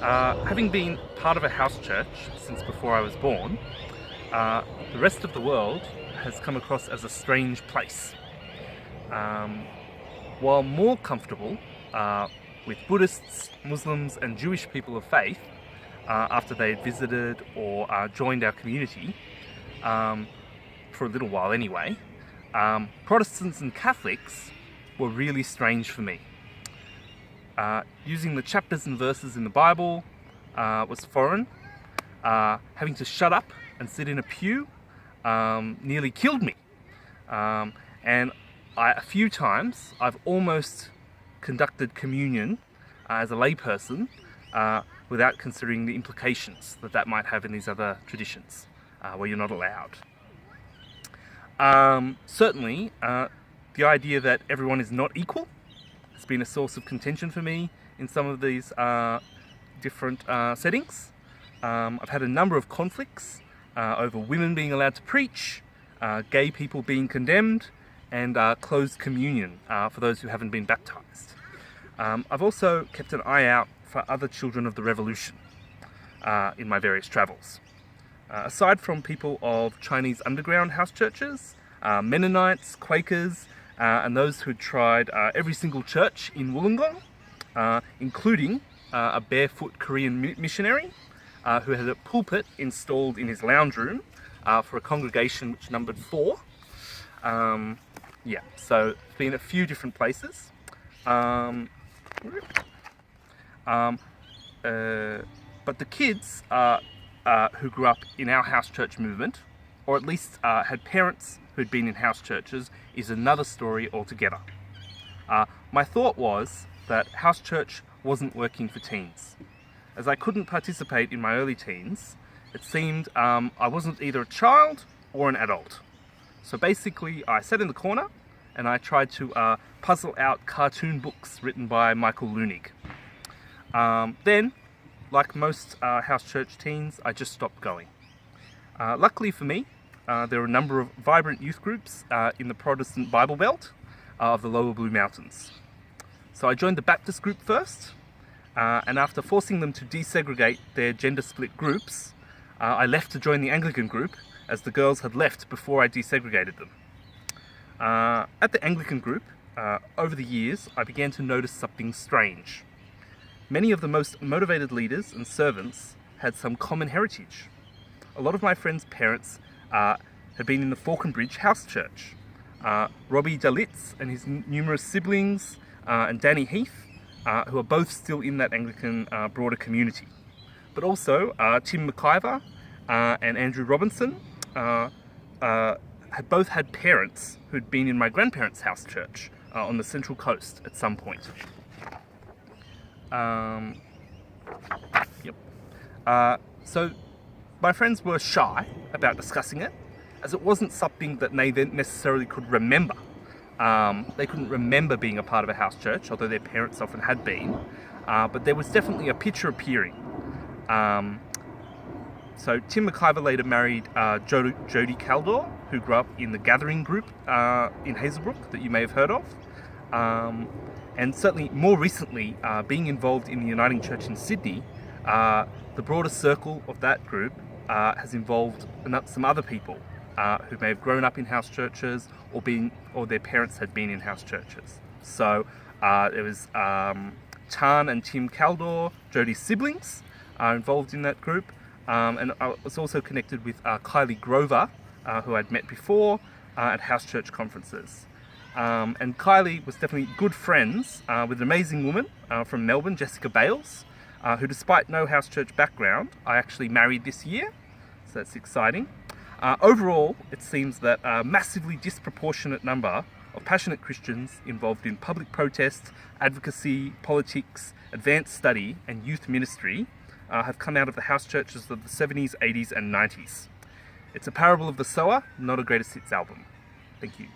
Having been part of a house church since before I was born, the rest of the world has come across as a strange place. Um, while more comfortable with Buddhists, Muslims and Jewish people of faith after they had visited or joined our community, for a little while anyway, Protestants and Catholics were really strange for me. Using the chapters and verses in the Bible was foreign. Having to shut up and sit in a pew nearly killed me. And a few times I've almost conducted communion as a layperson without considering the implications that might have in these other traditions where you're not allowed. Certainly, the idea that everyone is not equal has been a source of contention for me in some of these different settings. I've had a number of conflicts over women being allowed to preach, gay people being condemned, and closed communion for those who haven't been baptized. I've also kept an eye out for other children of the revolution in my various travels. Aside from people of Chinese underground house churches, Mennonites, Quakers, and those who had tried every single church in Wollongong, including a barefoot Korean missionary who had a pulpit installed in his lounge room for a congregation which numbered 4. So it's been a few different places. But the kids who grew up in our house church movement, or at least had parents who'd been in house churches, is another story altogether. My thought was that house church wasn't working for teens. As I couldn't participate in my early teens, it seemed I wasn't either a child or an adult. So basically I sat in the corner and I tried to puzzle out cartoon books written by Michael Leunig. Then, like most house church teens, I just stopped going. Luckily for me, there are a number of vibrant youth groups in the Protestant Bible Belt of the Lower Blue Mountains. So I joined the Baptist group first, and after forcing them to desegregate their gender-split groups, I left to join the Anglican group as the girls had left before I desegregated them. At the Anglican group, over the years, I began to notice something strange. Many of the most motivated leaders and servants had some common heritage. A lot of my friends' parents had been in the Falconbridge House Church. Robbie Dalitz and his numerous siblings, and Danny Heath, who are both still in that Anglican broader community. But also Tim McIver and Andrew Robinson had both had parents who'd been in my grandparents' house church on the Central Coast at some point. So my friends were shy about discussing it, as it wasn't something that they then necessarily could remember. They couldn't remember being a part of a house church, although their parents often had been, but there was definitely a picture appearing. So Tim McIver later married Jodie Caldor, who grew up in the Gathering group in Hazelbrook that you may have heard of. And certainly more recently, being involved in the Uniting Church in Sydney, the broader circle of that group has involved some other people who may have grown up in house churches or their parents had been in house churches. So there was Tan and Tim Caldor, Jodie's siblings, are involved in that group. And I was also connected with Kylie Grover, who I'd met before at house church conferences. And Kylie was definitely good friends with an amazing woman from Melbourne, Jessica Bales, who, despite no house church background, I actually married this year, so that's exciting. Overall, it seems that a massively disproportionate number of passionate Christians involved in public protest, advocacy, politics, advanced study and youth ministry have come out of the house churches of the 70s, 80s and 90s. It's a parable of the sower, not a greatest hits album. Thank you.